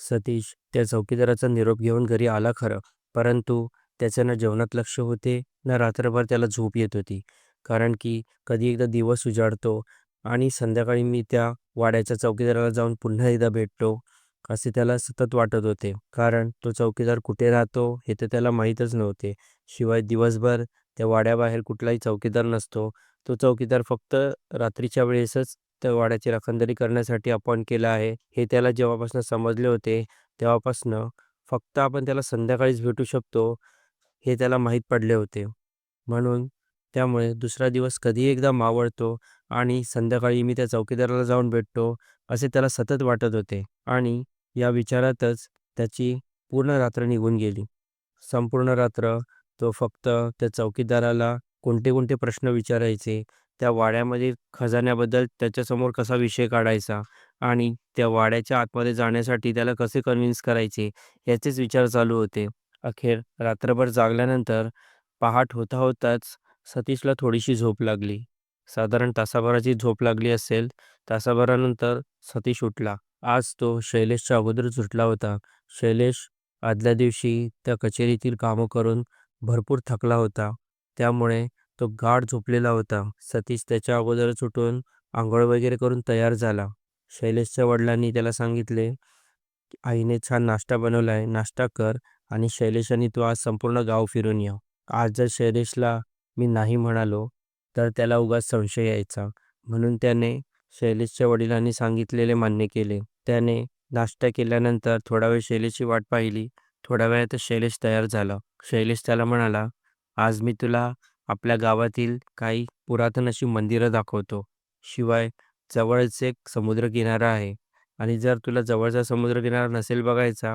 सतीश त्या चौकीदाराचा निरोप घेऊन घरी आला खरं, परंतु त्याचं ना जेवणात लक्ष होते, ना रात्रभर त्याला झोप येत होती. कारण की कधी एकदा दिवस उजाडतो आणि संध्याकाळी मी त्या वाड्याच्या चौकीदाराला जाऊन पुन्हा एकदा भेटतो, असे त्याला सतत वाटत होते. कारण तो चौकीदार कुठे राहतो हे तर त्याला माहीतच नव्हते. शिवाय दिवसभर त्या वाड्याबाहेर कुठलाही चौकीदार नसतो. तो चौकीदार फक्त रात्रीच्या वेळेसच त्या वाड्याची राखणदारी करण्यासाठी अपॉइंट केला आहे, हे त्याला जेव्हापासून समजले होते, तेव्हापासनं फक्त आपण त्याला संध्याकाळीच भेटू शकतो, हे त्याला माहीत पडले होते. म्हणून त्यामुळे दुसरा दिवस कधी एकदा मावळतो आणि संध्याकाळी मी त्या चौकीदाराला जाऊन भेटतो, असे त्याला सतत वाटत होते आणि या विचारातच त्याची पूर्ण रात्र निघून गेली. संपूर्ण रात्र तो फक्त त्या चौकीदाराला कोणते-कोणते प्रश्न विचारायचे, त्या वाड्यामध्ये खजान्याबद्दल त्याच्यासमोर कसा विषय काढायचा आणि त्या वाड्याच्या आतमध्ये जाण्यासाठी त्याला कसे कन्विन्स करायचे, याचेच विचार चालू होते. अखेर रात्रभर जागल्यानंतर पहाट होता-होताच सतीशला थोडीशी झोप लागली. साधारण तासाभराची झोप लागली असेल. तासाभरानंतर सतीश उठला. आज तो शैलेशच्या अगोदरच उठला होता. शैलेश आदल्या दिवशी त्या कचेरीतील कामं करून भरपूर थकला होता. त्यामुळे तो गाढ झोपलेला होता. सतीश त्याच्या अगोदरच उठून अंघोळ वगैरे करून तयार झाला. शैलेशच्या वडिलांनी त्याला सांगितले, की "आईने छान नाश्ता बनवलाय, नाश्ता कर आणि शैलेश आणि तू आज संपूर्ण गाव फिरून ये." आज जर शैलेशला मी नाही म्हणालो, तर त्याला उगाच संशय यायचा. म्हणून त्याने शैलेशच्या वडिलांनी सांगितलेले मान्य केले. त्याने नाश्ता केल्यानंतर थोडा वेळ शैलेशची वाट पाहिली. थोड्या वेळातच शैलेश तयार झाला. शैलेश त्याला म्हणाला, "आज मी तुला आपल्या गावातील काही पुरातन अशी मंदिरं दाखवतो. शिवाय जवळच एक समुद्रकिनारा आहे आणि जर तुला जवळचा समुद्रकिनारा नसेल बघायचा,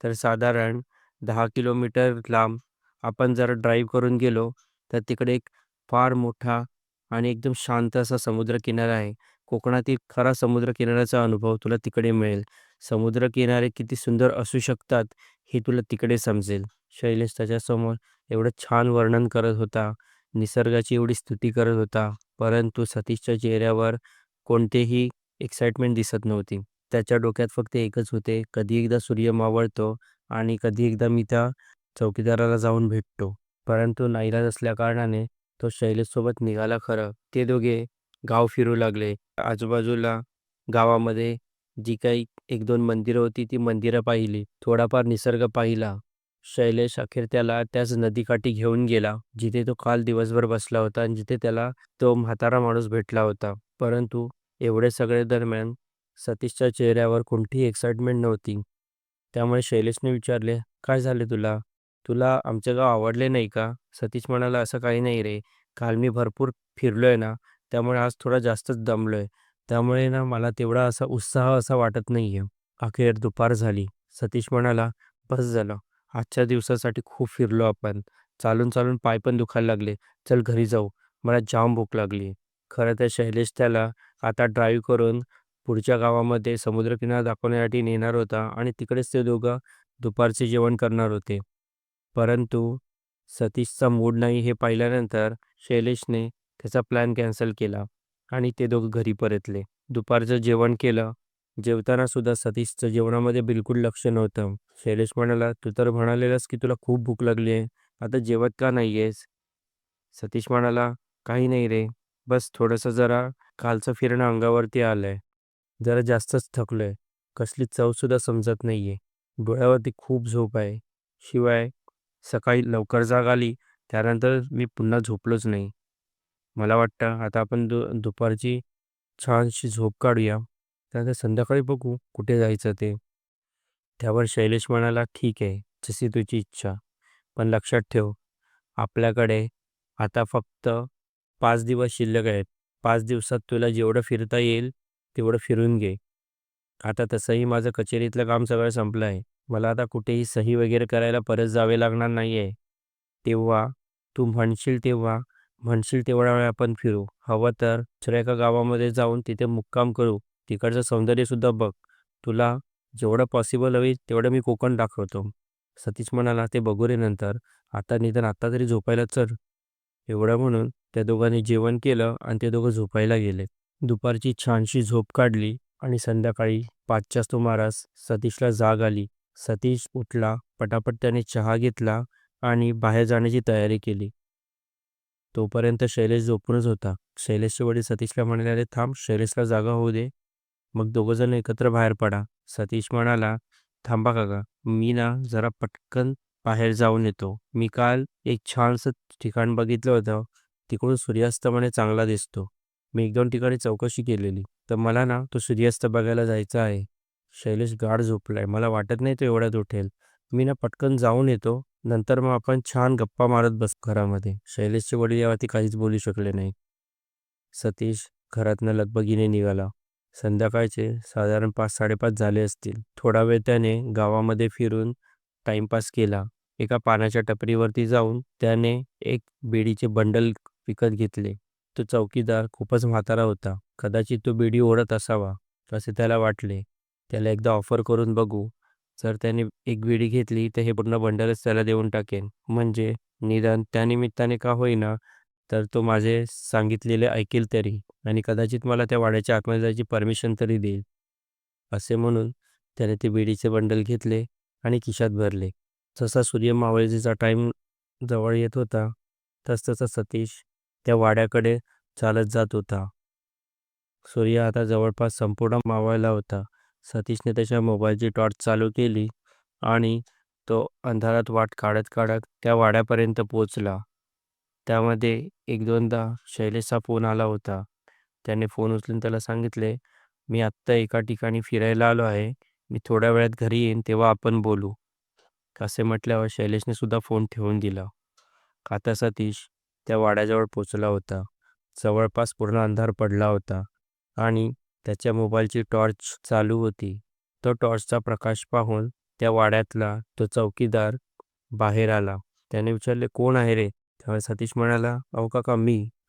तर साधारण 10 किलोमीटर लांब आपण जर ड्राईव्ह करून गेलो, तर तिकडे एक फार मोठा आणि एकदम शांत असा समुद्रकिनारा आहे. कोकणातील खरा समुद्रकिनाऱ्याचा अनुभव तुला तिकडे मिळेल. समुद्रकिनारे किती सुंदर असू शकतात, हे तुला तिकडे समजेल." शैलेश त्याच्यासमोर एवढं छान वर्णन करत होता, निसर्गाची एवढी स्तुती करत होता, परंतु सतीशच्या चेहऱ्यावर कोणतेही एक्साइटमेंट दिसत नव्हती. त्याच्या डोक्यात फक्त एकच होते, कधी एकदा सूर्य मावळतो आणि कधी एकदा मी त्या चौकीदाराला जाऊन भेटतो. परंतु नाईलाज असल्याकारणाने तो शैलेशसोबत निघाला खरं. ते दोघे गाव फिरू लागले. आजूबाजूला गावामध्ये जी काही 1-2 मंदिरं होती, ती मंदिरं पाहिली. थोडाफार निसर्ग पाहिला. शैलेश अखेर त्याला त्याच नदीकाठी घेऊन गेला, जिथे तो काल दिवसभर बसला होता आणि जिथे त्याला तो म्हातारा माणूस भेटला होता. परंतु एवढे सगळे दरम्यान सतीशच्या चेहऱ्यावर कोणतीही एक्साइटमेंट नव्हती. त्यामुळे शैलेशने विचारले, "काय झाले तुला? तुला आमचे गाव आवडले नाही का?" सतीश म्हणाला, "असं काही नाही रे. काल मी भरपूर फिरलोय ना, त्यामुळे आज थोडा जास्तच दमलोय. त्यामुळे ना मला तेवढा असा उत्साह असा वाटत नाहीये." अखेर दुपार झाली. सतीश म्हणाला, "बस झालं. आजच्या दिवसासाठी खूप फिरलो आपण. चालून-चालून पाय पण दुखायला लागले. चल घरी जाऊ. मला जाम भूक लागली." खरं तर शैलेश त्याला आता ड्राईव्ह करून पुढच्या गावामध्ये समुद्रकिनारा दाखवण्यासाठी नेणार होता आणि तिकडेच ते दोघं दुपारचे जेवण करणार होते. परंतु सतीशचा मूड नाही हे पाहिल्यानंतर शैलेशने त्याचा प्लॅन कॅन्सल केला आणि ते दोघं घरी परतले. दुपारचं जेवण केलं. जेवताना सुद्धा सतीशचं जेवणामध्ये बिलकुल लक्ष नव्हतं. शैलेश म्हणाला, "तू तर म्हणालेलास की तुला खूप भूक लागली आहे. आता जेवत का नाही आहेस?" सतीश म्हणाला, "काही नाही रे. बस थोडंसं जरा कालचं फिरणं अंगावरती आलंय. जरा जास्तच थकलोय. कसली चवसुद्धा समजत नाहीये. डोळ्यावरती खूप झोप आहे. शिवाय सकाळी लवकर जाग आली, त्यानंतर मी पुन्हा झोपलोच नाही. मला वाटतं आता आपण दुपारची छानशी झोप काढूया. त्यानंतर संध्याकाळी बघू कुठे जायचं ते." त्यावर शैलेश म्हणाला, "ठीक आहे, जशी तुझी इच्छा. पण लक्षात ठेव, आपल्याकडे आता फक्त 5 दिवस शिल्लक आहेत. 5 दिवसात तुला जेवढं फिरता येईल, तेवढं फिरून घे. आता तसंही माझं कचेरीतलं काम सगळं संपलं आहे. मला आता कुठेही सही वगैरे करायला परत जावे लागणार नाही आहे. तेव्हा तू म्हणशील तेवढा वेळ आपण फिरू. हवं तर दुसऱ्या एका गावामध्ये जाऊन तिथे मुक्काम करू. तिकडचं सौंदर्यसुद्धा बघ. तुला जेवढं पॉसिबल होईल तेवढं मी कोकण दाखवतो." सतीश म्हणाला, "ते बघू रे नंतर. आता निदान आत्ता तरी झोपायला चल." एवढं म्हणून त्या दोघांनी जेवण केलं आणि ते दोघं झोपायला गेले. दुपारची छानशी झोप काढली आणि संध्याकाळी 5च्या सुमारास सतीशला जाग आली. सतीश उठला, पटापट त्याने चहा घेतला आणि बाहेर जाण्याची तयारी केली. तोपर्यंत शैलेश झोपूनच होता. शैलेशचे वडील सतीशला म्हणाले, "अरे थांब, शैलेशला जागा होऊ दे, मग दोघंजण एकत्र बाहेर पडा." सतीश म्हणाला, "थांबा काका, मी ना जरा पटकन बाहेर जाऊन येतो. मी काल एक छानसं ठिकाण बघितलं होतं. तिकडून सूर्यास्त म्हणे चांगला दिसतो. मी 1-2 ठिकाणी चौकशी केलेली. तर मला ना तो सूर्यास्त बघायला जायचा आहे." शैलेश गाढ झोपलाय. मला वाटत नाही तो एवढ्यात उठेल. मी ना पटकन जाऊन येतो. नंतर मग आपण छान गप्पा मारत बसू घरामध्ये. शैलेशचे वडील यावरती काहीच बोलू शकले नाही. सतीश घरातनं लगबगीने निघाला. संध्याकाळचे साधारण 5-5:30 झाले असतील. थोडा वेळ त्याने गावामध्ये फिरून टाइमपास केला. एका पानाच्या टपरीवरती जाऊन त्याने एक बिडीचे बंडल विकत घेतले. तो चौकीदार खूपच म्हातारा होता. कदाचित तो बिडी ओढत असावा, असे त्याला वाटले. त्याला एकदा ऑफर करून बघू. जर त्याने एक बिडी घेतली तर हे पूर्ण बंडलच त्याला देऊन टाकेन. म्हणजे निदान त्यानिमित्ताने का होईना, तर तो माझे सांगितलेले ऐकेल तरी आणि कदाचित मला त्या वाड्याच्या आतमध्ये जायची परमिशन तरी देईल. असे म्हणून त्याने ते बिडीचे बंडल घेतले आणि खिशात भरले. जसा सूर्य मावळतीचा टाईम जवळ येत होता, तसतसा सतीश त्या वाड्याकडे चालत जात होता. सूर्य आता जवळपास संपूर्ण मावळला होता. सतीशने त्याच्या मोबाईलची टॉर्च चालू केली आणि तो अंधारात वाट काढत काढत त्या वाड्यापर्यंत पोहोचला. त्यामध्ये 1-2दा शैलेशचा फोन आला होता. त्याने फोन उचलून त्याला सांगितले, "मी आत्ता एका ठिकाणी फिरायला आलो आहे. मी थोड्या वेळात घरी येईन तेव्हा आपण बोलू." असे म्हटल्यावर शैलेशने सुद्धा फोन ठेवून दिला. आता सतीश त्या वाड्याजवळ पोचला होता. जवळपास पूर्ण अंधार पडला होता आणि त्याच्या मोबाईलची टॉर्च चालू होती. तो टॉर्चचा प्रकाश पाहून त्या वाड्यातला तो चौकीदार बाहेर आला. त्याने विचारले, "कोण आहे रे?" तेव्हा सतीश म्हणाला, "अहो काका,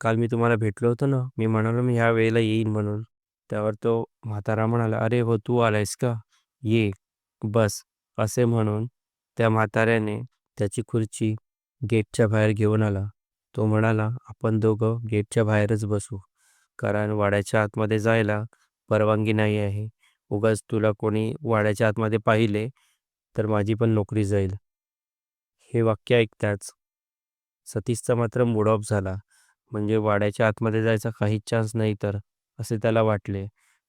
काल मी तुम्हाला भेटलो होतो ना, मी म्हणालो मी ह्या वेळेला येईन म्हणून." त्यावर तो म्हातारा म्हणाला, "अरे हो, तू आलायस का? ये, बस." असे म्हणून त्या म्हाताऱ्याने त्याची खुर्ची गेटच्या बाहेर घेऊन आला. तो म्हणाला, "आपण दोघं गेटच्या बाहेरच बसू, कारण वाड्याच्या आतमध्ये जायला परवानगी नाही आहे. उगाच तुला कोणी वाड्याच्या आतमध्ये पाहिले तर माझी पण नोकरी जाईल." हे वाक्य ऐकताच सतीशचा मात्र मूड ऑफ झाला. म्हणजे वाड्याच्या आतमध्ये जायचा काहीच चान्स नाही तर, असे त्याला वाटले.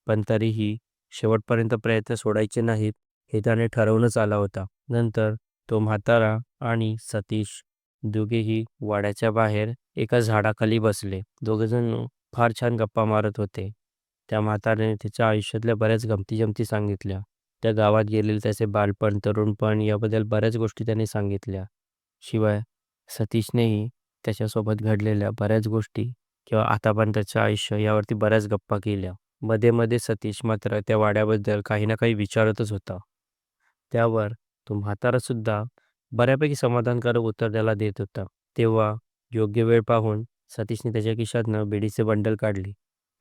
पण तरीही शेवटपर्यंत प्रयत्न सोडायचे नाहीत, हे त्याने ठरवूनच आला होता. नंतर तो म्हातारा आणि सतीश दोघेही वाड्याच्या बाहेर एका झाडाखाली बसले. दोघेजण फार छान गप्पा मारत होते. त्या म्हाताऱ्याने त्याच्या आयुष्यातल्या बऱ्याच गमती-जमती सांगितल्या. त्या गावात गेलेले त्याचे बालपण, तरुणपण याबद्दल बऱ्याच गोष्टी त्यांनी सांगितल्या. शिवाय सतीशनेही त्याच्यासोबत घडलेल्या बऱ्याच गोष्टी किंवा आतापर्यंतचं आयुष्य यावरती बऱ्याच गप्पा केल्या. मध्ये-मध्ये सतीश मात्र त्या वाड्याबद्दल काही ना काही विचारतच होता. त्यावर तो म्हातारासुद्धा बऱ्यापैकी समाधानकारक उत्तर त्याला देत होता. तेव्हा योग्य वेळ पाहून सतीशने त्याच्या खिशातनं बिडीचे बंडल काढले.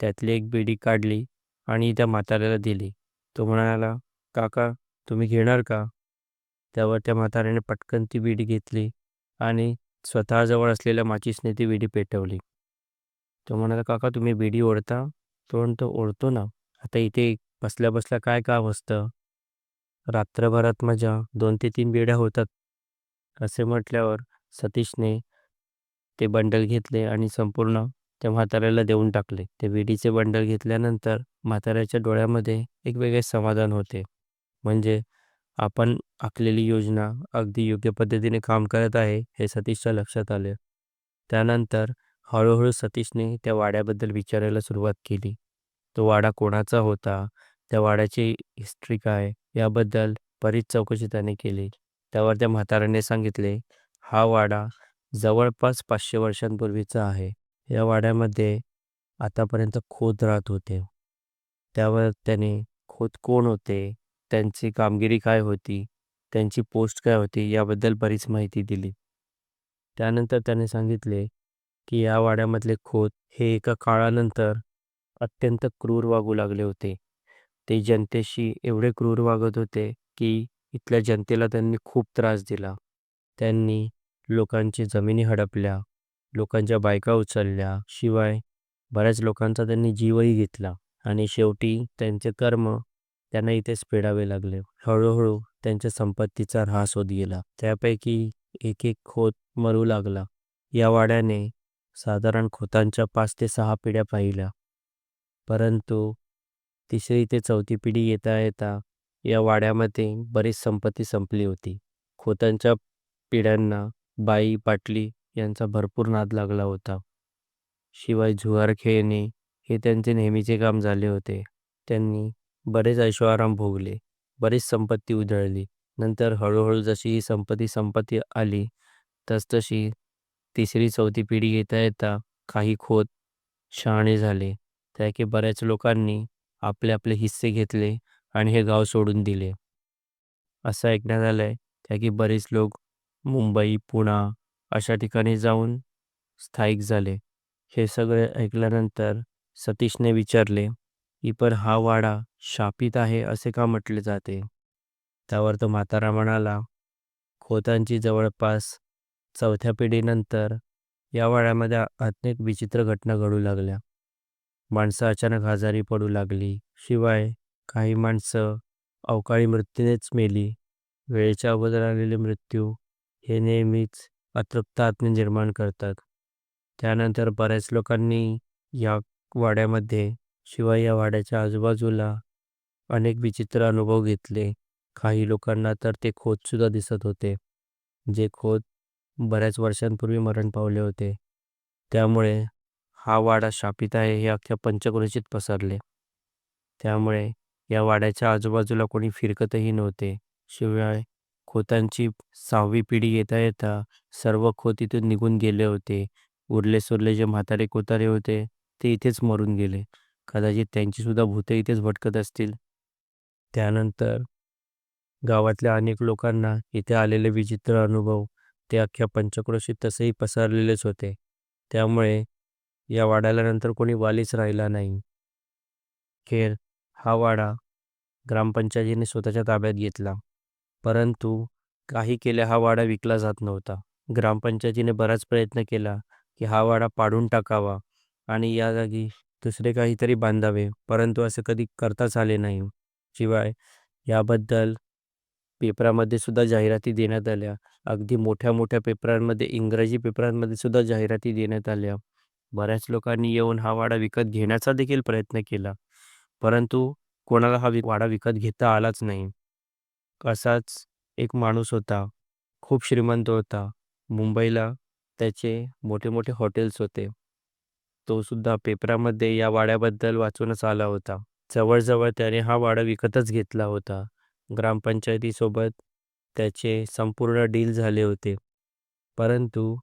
त्यातली एक बिडी काढली आणि त्या म्हाताऱ्याला दिली. तो म्हणाला, "काका, तुम्ही घेणार का?" त्यावर त्या म्हाताऱ्याने पटकन ती बिडी घेतली आणि स्वतःजवळ असलेल्या माचीसने ती बिडी पेटवली. तो म्हणाला, "काका, तुम्ही बिडी ओढता?" तो म्हणतो, "ओढतो ना. आता इथे बसल्या-बसल्या काय काम असतं? रात्रभरात माझ्या 2 ते 3 बिड्या होतात." असे म्हटल्यावर सतीशने ते बंडल घेतले आणि संपूर्ण त्या म्हाताऱ्याला देऊन टाकले. ते विडीचे बंडल घेतल्यानंतर म्हाताऱ्याच्या डोळ्यामध्ये एक वेगळे समाधान होते. म्हणजे आपण आखलेली योजना अगदी योग्य पद्धतीने काम करत आहे हे सतीशच्या लक्षात आले. त्यानंतर हळूहळू सतीशने त्या वाड्याबद्दल विचारायला सुरुवात केली. तो वाडा कोणाचा होता? त्या वाड्याची हिस्ट्री काय? याबद्दल बरीच चौकशी त्याने केली. त्यावर त्या म्हाताऱ्याने सांगितले, "हा वाडा जवळपास 500 वर्षांपूर्वीचा आहे. या वाड्यामध्ये आतापर्यंत खोत राहत होते." त्यावर त्याने खोत कोण होते, त्यांची कामगिरी काय होती, त्यांची पोस्ट काय होती याबद्दल बरीच माहिती दिली. त्यानंतर त्याने सांगितले, की या वाड्यामधले खोत हे एका काळानंतर अत्यंत क्रूर वागू लागले होते. ते जनतेशी एवढे क्रूर वागत होते, की इथल्या जनतेला त्यांनी खूप त्रास दिला. त्यांनी लोकांची जमिनी हडपल्या, लोकांच्या बायका उचलल्या, शिवाय बऱ्याच लोकांचा त्यांनी जीवही घेतला. आणि शेवटी त्यांचे कर्म त्यांना इथेच फेडावे लागले. हळूहळू त्यांच्या संपत्तीचा ऱ्हास होत गेला. त्यापैकी एक एक खोत मरू लागला. या वाड्याने साधारण खोतांच्या 5 ते 6 पिढ्या पाहिल्या. परंतु तिसरी ते चौथी पिढी येता येता या वाड्यामध्ये बरीच संपत्ती संपली होती. खोतांच्या पिढ्यांना बाई, बाटली यांचा भरपूर नाद लागला होता. शिवाय जुगार खेळणे हे त्यांचे नेहमीचे काम झाले होते. त्यांनी बरेच ऐशोआराम भोगले. बरीच संपत्ती उधळली. नंतर हळूहळू जशी ही संपत्ती संपत्ती आली, तसतशी तिसरी चौथी पिढी येता येता काही खोत शहाणे झाले. त्यापैकी बऱ्याच लोकांनी आपले आपले हिस्से घेतले आणि हे गाव सोडून दिले. असं ऐकण्यात आलंय त्यापैकी बरेच लोक मुंबई, पुणा अशा ठिकाणी जाऊन स्थायिक झाले. हे सगळे ऐकल्यानंतर सतीशने विचारले, की "पण हा वाडा शापित आहे असे का म्हटले जाते?" त्यावर तो म्हातारा म्हणाला, "खोतांची जवळपास चौथ्या पिढीनंतर या वाड्यामध्ये अनेक विचित्र घटना घडू लागल्या. माणसं अचानक आजारी पडू लागली. शिवाय काही माणसं अवकाळी मृत्यूनेच मेली. वेळेच्या अगोदर आलेले मृत्यू हे नेहमीच अतृप्त आत्मे निर्माण करतात. त्यानंतर बऱ्याच लोकांनी या वाड्यामध्ये शिवाय या वाड्याच्या आजूबाजूला अनेक विचित्र अनुभव घेतले. काही लोकांना तर ते खोतसुद्धा दिसत होते, जे खोत बऱ्याच वर्षांपूर्वी मरण पावले होते. त्यामुळे हा वाडा शापित आहे हे अख्ख्या पंचक्रोशीत पसरले. त्यामुळे या वाड्याच्या आजूबाजूला कोणी फिरकतही नव्हते. शिवाय खोतांची 6वी पिढी येता येता सर्व खोत इथून निघून गेले होते. उरले-सुरले जे म्हातारे कोतारे होते ते इथेच मरून गेले. कदाचित त्यांची सुद्धा भूते इथेच भटकत असतील. त्यानंतर गावातल्या अनेक लोकांना इथे आलेले विचित्र अनुभव ते अख्ख्या पंचक्रोशीत तसेही पसरलेलेच होते. त्यामुळे या वाड्याला नंतर कोणी वालीच राहिला नाही. खेर हा वाडा ग्रामपंचायतीने स्वतःच्या ताब्यात घेतला. परंतु काही केल्या हा वाडा विकला जात नव्हता. ग्रामपंचायतीने बराच प्रयत्न केला, की हा वाडा पाडून टाकावा आणि या जागी दुसरे काहीतरी बांधावे. परंतु असे कधी करताच आले नाही. शिवाय याबद्दल पेपरामध्ये सुद्धा जाहिराती देण्यात आल्या. अगदी मोठ्या-मोठ्या पेपरांमध्ये, इंग्रजी पेपरांमध्ये सुद्धा जाहिराती देण्यात आल्या. बऱ्याच लोकांनी येऊन हा वाडा विकत घेण्याचा देखील प्रयत्न केला. परंतु कोणाला हा वाडा विकत घेता आलाच नाही. असाच एक माणूस होता. खूप श्रीमंत होता. मुंबईला त्याचे मोठे-मोठे हॉटेल्स होते. तो सुद्धा पेपरामध्ये या वाड्याबद्दल वाचूनच आला होता. जवळ त्याने हा वाडा विकतच घेतला होता. ग्रामपंचायतीसोबत त्याचे संपूर्ण डील झाले होते. परंतु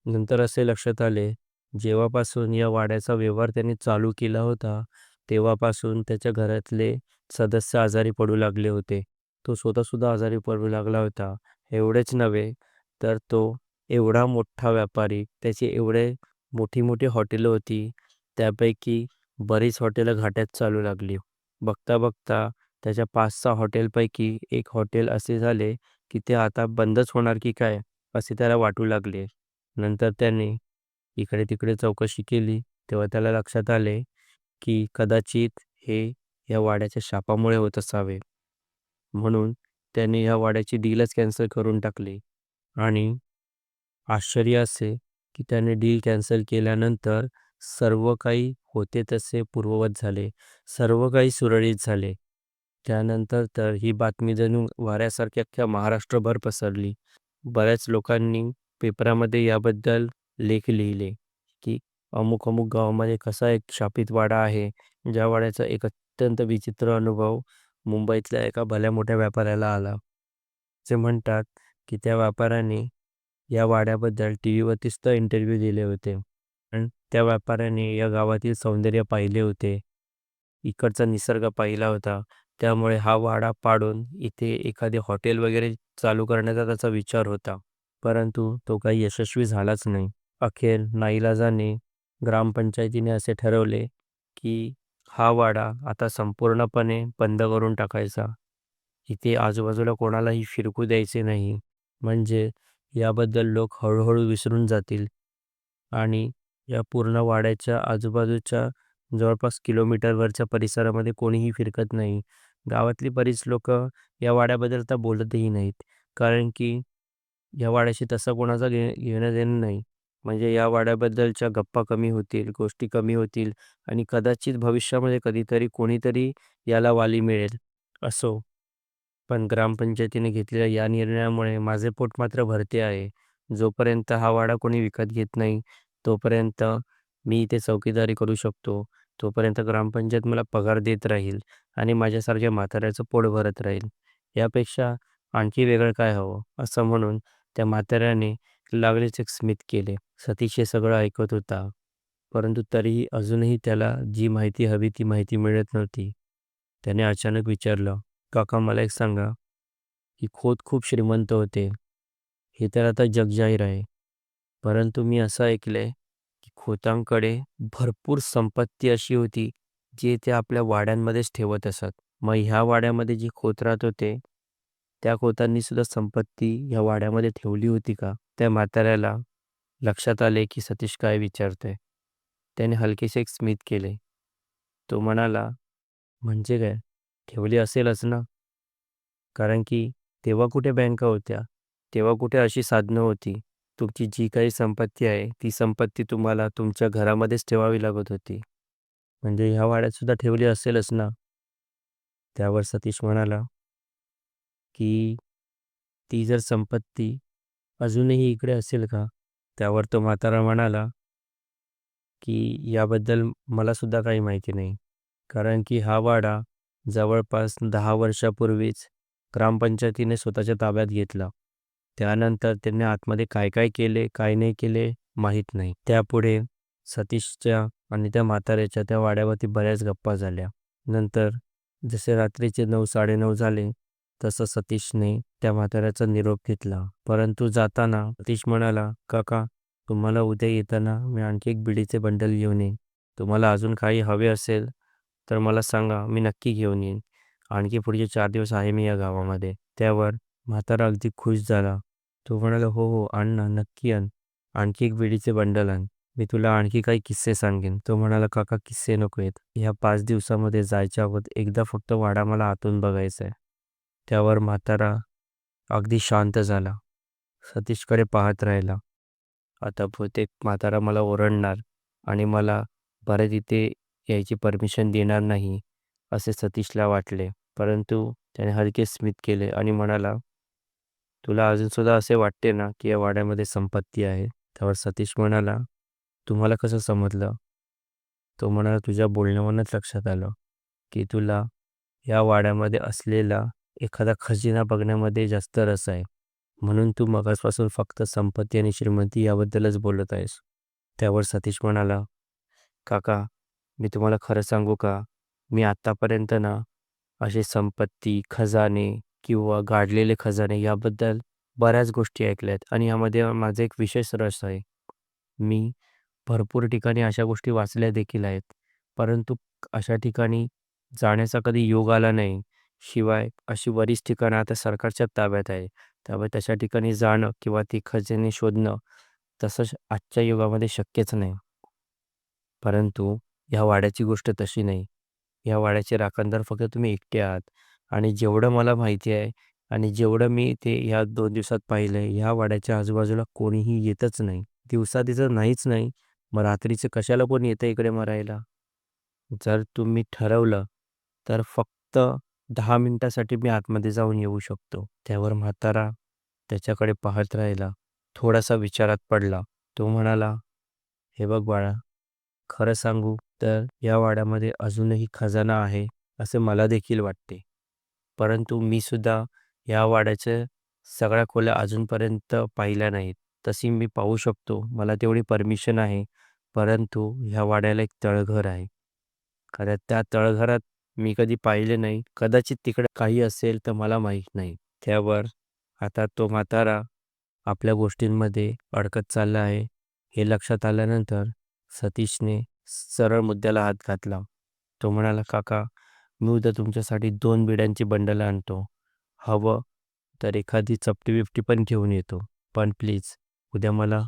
नंतर असे लक्षात आले, जेव्हापासून या वाड्याचा व्यवहार त्याने चालू केला होता, तेव्हापासून त्याच्या घरातले सदस्य आजारी पडू लागले होते. तो स्वतःसुद्धा आजारी पडू लागला होता. एवढेच नव्हे, तर तो एवढा मोठा व्यापारी, त्याची एवढे मोठी-मोठी हॉटेलं होती, त्यापैकी बरीच हॉटेलं घाट्यात चालू लागली. बघता-बघता त्याच्या 5-6 हॉटेलपैकी एक हॉटेल असे झाले, की ते आता बंदच होणार की काय, असे त्याला वाटू लागले. नंतर त्याने इकडे-तिकडे चौकशी केली, तेव्हा त्याला लक्षात आले, की कदाचित हे या वाड्याच्या शापामुळे होत असावे. म्हणून त्याने या वाड्याची डीलच कॅन्सल करून टाकली आणि आश्चर्य असे, की त्याने डील कॅन्सल केल्यानंतर सर्व काही होते तसे पूर्ववत झाले. सर्व काही सुरळीत झाले. त्यानंतर तर ही बातमी जणू वाऱ्यासारखी अख्ख्या महाराष्ट्रभर पसरली. बऱ्याच लोकांनी पेपरामध्ये याबद्दल लेख लिहिले, की अमुक-अमुक गावामध्ये कसा एक शापित वाडा आहे, ज्या वाड्याचा एक अत्यंत विचित्र अनुभव मुंबईतल्या एका भल्या मोठ्या व्यापाऱ्याला आला. ते म्हणतात, की त्या व्यापाऱ्याने या वाड्याबद्दल टीव्हीवरती सुद्धा इंटरव्ह्यू दिले होते. आणि त्या व्यापाऱ्याने या गावातील सौंदर्य पाहिले होते. इकडचा निसर्ग पाहिला होता. त्यामुळे हा वाडा पाडून इथे एखादे हॉटेल वगैरे चालू करण्याचा त्याचा विचार होता. परंतु तो काही यशस्वी झालाच नाही. अखेर नाईलाजाने ग्रामपंचायतीने असे ठरवले, की हा वाडा आता संपूर्णपणे बंद करून टाकायचा. इथे आजूबाजूला कोणालाही फिरकू द्यायचे नाही. म्हणजे याबद्दल लोक हळू विसरून जातील आणि या पूर्ण वाड्याच्या आजूबाजूच्या जवळपास किलोमीटरवरच्या परिसरामध्ये कोणीही फिरकत नाही. गावातली बरीच लोकं या वाड्याबद्दल तर बोलतही नाहीत. कारण की या वाड्याशी तसं कोणाचं घेणं-देणं नाही. म्हणजे या वाड्याबद्दलच्या गप्पा कमी होतील, गोष्टी कमी होतील आणि कदाचित भविष्यामध्ये कधीतरी कोणीतरी याला वाली मिळेल. असो, पण ग्रामपंचायतीने घेतलेल्या या निर्णयामुळे माझे पोट मात्र भरते आहे. जोपर्यंत हा वाडा कोणी विकत घेत नाही, तोपर्यंत मी इथे चौकीदारी करू शकतो. तोपर्यंत ग्रामपंचायत मला पगार देत राहील आणि माझ्यासारख्या म्हाताऱ्याचं पोट भरत राहील. यापेक्षा आणखी वेगळं काय हवं? असं म्हणून त्या म्हाताऱ्याने लागलीच एक स्मित केले. सतीश हे सगळं ऐकत होता. परंतु तरीही अजूनही त्याला जी माहिती हवी ती माहिती मिळत नव्हती. त्याने अचानक विचारलं, "काका मला एक सांगा, की खोत खूप श्रीमंत होते. हे तर आता जगजाहीर आहे. परंतु मी असं ऐकलंय, की खोतांकडे भरपूर संपत्ती अशी होती, जी ते आपल्या वाड्यांमध्येच ठेवत असत. मग ह्या वाड्यामध्ये जे खोत राहत होते, त्या खोतांनी सुद्धा संपत्ती ह्या वाड्यामध्ये ठेवली होती का?" त्या म्हाताऱ्याला लक्षात आले, की सतीश काय विचारतोय. त्याने हलकेसे एक स्मित केले. तो म्हणाला, "म्हणजे काय? ठेवली असेलच ना? कारण की तेव्हा कुठे बँका होत्या? तेव्हा कुठे अशी साधनं होती? तुमची जी काही संपत्ती आहे, ती संपत्ती तुम्हाला तुमच्या घरामध्येच ठेवावी लागत होती. म्हणजे ह्या वाड्यात सुद्धा ठेवली असेलच ना?" त्यावर सतीश म्हणाला, की "ती जर संपत्ती अजूनही इकडे असेल का?" त्यावर तो म्हातारा म्हणाला, की "याबद्दल मला सुद्धा काही माहिती नाही. कारण की हा वाडा जवळपास 10 वर्षापूर्वीच ग्रामपंचायतीने स्वतःच्या ताब्यात घेतला. त्यानंतर त्यांनी आतमध्ये काय-काय केले, काय नाही केले माहीत नाही." त्यापुढे सतीशच्या आणि त्या म्हाताऱ्याच्या त्या वाड्यावरती बऱ्याच गप्पा झाल्या. नंतर जसे रात्रीचे 9, 9:30 झाले, तसं सतीशने त्या म्हाताऱ्याचा निरोप घेतला. परंतु जाताना सतीश म्हणाला, "काका, तुम्हाला उद्या येताना मी आणखी एक बिडीचे बंडल घेऊन येईन. तुम्हाला अजून काही हवे असेल तर मला सांगा, मी नक्की घेऊन येईन. आणखी पुढचे 4 दिवस आहे मी या गावामध्ये." त्यावर म्हातारा अगदी खुश झाला. तो म्हणाला, "हो, हो, आण ना, नक्की आण. आणखी एक बिडीचे बंडल आण. मी तुला आणखी काही किस्से सांगेन." तो म्हणाला, "काका किस्से नको आहेत. ह्या 5 दिवसामध्ये जायच्या अगोदर एकदा फक्त वाडा मला आतून बघायचा आहे." त्यावर म्हातारा अगदी शांत झाला. सतीशकडे पाहत राहिला. आता बहुतेक म्हातारा मला ओरडणार आणि मला परत इथे यायची परमिशन देणार नाही, असे सतीशला वाटले. परंतु त्याने हलके स्मित केले आणि म्हणाला, "तुला अजूनसुद्धा असे वाटते ना, की या वाड्यामध्ये संपत्ती आहे?" त्यावर सतीश म्हणाला, "तुम्हाला कसं समजलं?" तो म्हणाला, "तुझ्या बोलण्यावरूनच लक्षात आलं, की तुला या वाड्यामध्ये असलेला एखादा खजिना बघण्यामध्ये जास्त रस आहे. म्हणून तू मगाचपासून फक्त संपत्ती आणि श्रीमंती याबद्दलच बोलत आहेस." त्यावर सतीश म्हणाला, "काका, मी तुम्हाला खरं सांगू का? मी आत्तापर्यंत ना अशी संपत्ती, खजाने किंवा गाडलेले खजाने याबद्दल बऱ्याच गोष्टी ऐकल्यात आणि यामध्ये माझा एक विशेष रस आहे. मी भरपूर ठिकाणी अशा गोष्टी वाचल्या देखील आहेत. परंतु अशा ठिकाणी जाण्याचा कधी योग आला नाही. शिवाय अशी बरीच ठिकाणं आता सरकारच्या ताब्यात आहे. त्यामुळे तशा ठिकाणी जाणं किंवा ती खजिने शोधणं तसं आजच्या युगामध्ये शक्यच नाही. परंतु ह्या वाड्याची गोष्ट तशी नाही. ह्या वाड्याचे राखणदार फक्त तुम्ही एकटे आहात आणि जेवढं मला माहिती आहे आणि जेवढं मी ते ह्या 2 दिवसात पाहिलंय, ह्या वाड्याच्या आजूबाजूला कोणीही येतच नाही. दिवसा तिथं नाहीच नाही. मग रात्रीचं कशाला कोण येतं इकडे मरायला? जर तुम्ही ठरवलं, तर फक्त 10 मिनिटासाठी मी आतमध्ये जाऊन येऊ शकतो. त्यावर म्हातारा त्याच्याकडे पाहत राहिला. थोडासा विचारात पडला. तो म्हणाला, "हे बघ बाळा, खरं सांगू तर या वाड्यामध्ये अजूनही खजाना आहे, असे मला देखील वाटते. परंतु मी सुद्धा या वाड्याच्या सगळ्या खोल्या अजूनपर्यंत पाहिल्या नाहीत. तशी मी पाहू शकतो, मला तेवढी परमिशन आहे. परंतु ह्या वाड्याला एक तळघर आहे. कारण त्या तळघरात मी कधी पाहिले नाही. कदाचित तिकडे काही असेल तर मला माहीत नाही." त्यावर आता तो म्हातारा आपल्या गोष्टींमध्ये अडकत चालला आहे, हे लक्षात आल्यानंतर सतीशने सरळ मुद्द्याला हात घातला. तो म्हणाला, "काका, मी उद्या तुमच्यासाठी 2 बिड्यांची बंडल आणतो. हवं तर एखादी चपटी-बिपटी पण घेऊन येतो. पण प्लीज उद्या मला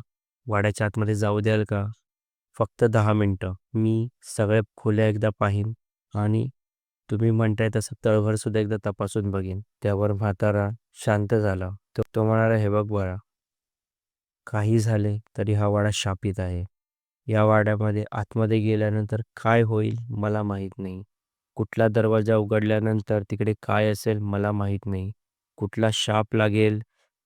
वाड्याच्या आतमध्ये जाऊ द्याल का?" फक्त 10 मिनिटं. मी सगळ्या खोल्या एकदा पाहीन आणि तुम्ही म्हणताय तसं तळघरसुद्धा एकदा तपासून बघीन. त्यावर म्हातारा शांत झाला. तो म्हणाला, "हे बघ बाळा, काही झाले तरी हा वाडा शापित आहे. या वाड्यामध्ये आतमध्ये गेल्यानंतर काय होईल मला माहीत नाही. कुठला दरवाजा उघडल्यानंतर तिकडे काय असेल मला माहीत नाही. कुठला शाप लागेल,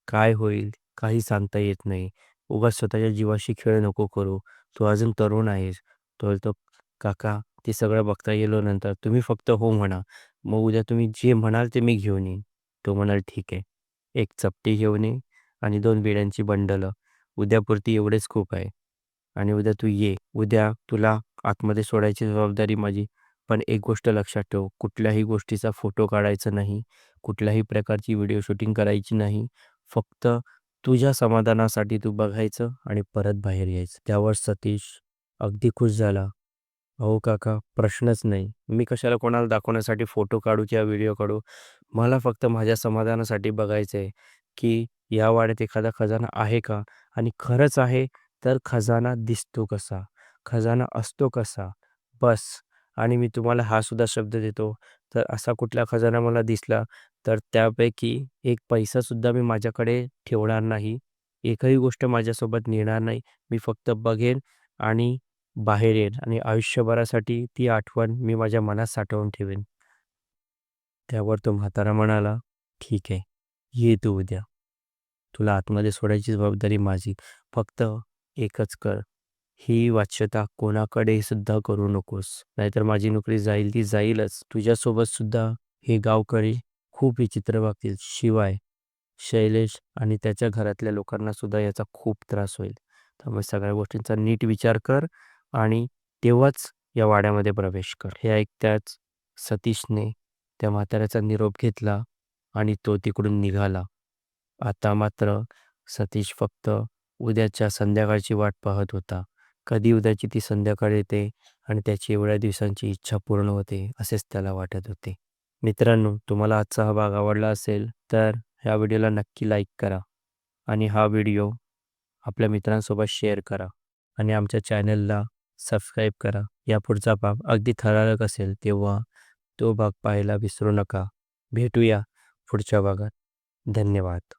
काय होईल काही सांगता येत नाही. उगाच स्वतःच्या जीवाशी खेळ नको करू. तू अजून तरुण आहेस." तो बोलतो, "काका ते सगळं बघता येईल नंतर. तुम्ही फक्त हो म्हणा. मग उद्या तुम्ही जे म्हणाल ते मी घेऊन येईन." तो म्हणाला, "ठीक आहे. एक चपटी घेऊन ये आणि 2 विड्यांची बंडलं. उद्यापुरती एवढेच खूप आहे. आणि उद्या तू ये. उद्या तुला आतमध्ये सोडायची जबाबदारी माझी. पण एक गोष्ट लक्षात ठेव, कुठल्याही गोष्टीचा फोटो काढायचा नाही. कुठल्याही प्रकारची व्हिडिओ शूटिंग करायची नाही. फक्त तुझ्या समाधानासाठी तू बघायचं आणि परत बाहेर यायचं." त्यावर सतीश अगदी खुश झाला. "अहो काका, प्रश्नच नाही. मी कशाला कोणाला दाखवण्यासाठी फोटो काढू किंवा व्हिडिओ काढू. मला फक्त माझ्या समाधानासाठी बघायचं आहे, की या वाड्यात एखादा खजाना आहे का? आणि खरंच आहे तर खजाना दिसतो कसा? खजाना असतो कसा? बस. आणि मी तुम्हाला हा सुद्धा शब्द देतो, तर असा कुठला खजाना मला दिसला, तर त्यापैकी एक पैसासुद्धा मी माझ्याकडे ठेवणार नाही. एकही गोष्ट माझ्यासोबत नेणार नाही. मी फक्त बघेन आणि बाहेर येईन आणि आयुष्यभरासाठी ती आठवण मी माझ्या मनात साठवून ठेवेन." त्यावर तो म्हातारा म्हणाला, "ठीक आहे, ये तू उद्या. तुला आतमध्ये सोडायची जबाबदारी माझी. फक्त एकच कर, ही वाच्यता कोणाकडे सुद्धा करू नकोस. नाहीतर माझी नोकरी जाईल ती जाईलच. तुझ्यासोबत सुद्धा हे गावकरी खूप विचित्र वागतील. शिवाय शैलेश आणि त्याच्या घरातल्या लोकांना सुद्धा याचा खूप त्रास होईल. त्यामुळे सगळ्या गोष्टींचा नीट विचार कर आणि तेव्हाच या वाड्यामध्ये प्रवेश कर." हे ऐकताच सतीशने त्या म्हाताऱ्याचा निरोप घेतला आणि तो तिकडून निघाला. आता मात्र सतीश फक्त उद्याच्या संध्याकाळची वाट पाहत होता. कधी उद्याची ती संध्याकाळ येते आणि त्याची एवढ्या दिवसांची इच्छा पूर्ण होते, असेच त्याला वाटत होते. मित्रांनो, तुम्हाला आजचा हा भाग आवडला असेल तर ह्या व्हिडिओला नक्की लाईक करा आणि हा व्हिडिओ आपल्या मित्रांसोबत शेअर करा आणि आमच्या चॅनलला सबस्क्राईब करा. या पुढचा भाग अगदी थरारक असेल तेव्हा तो भाग पाहायला विसरू नका. भेटूया पुढच्या भागात. धन्यवाद.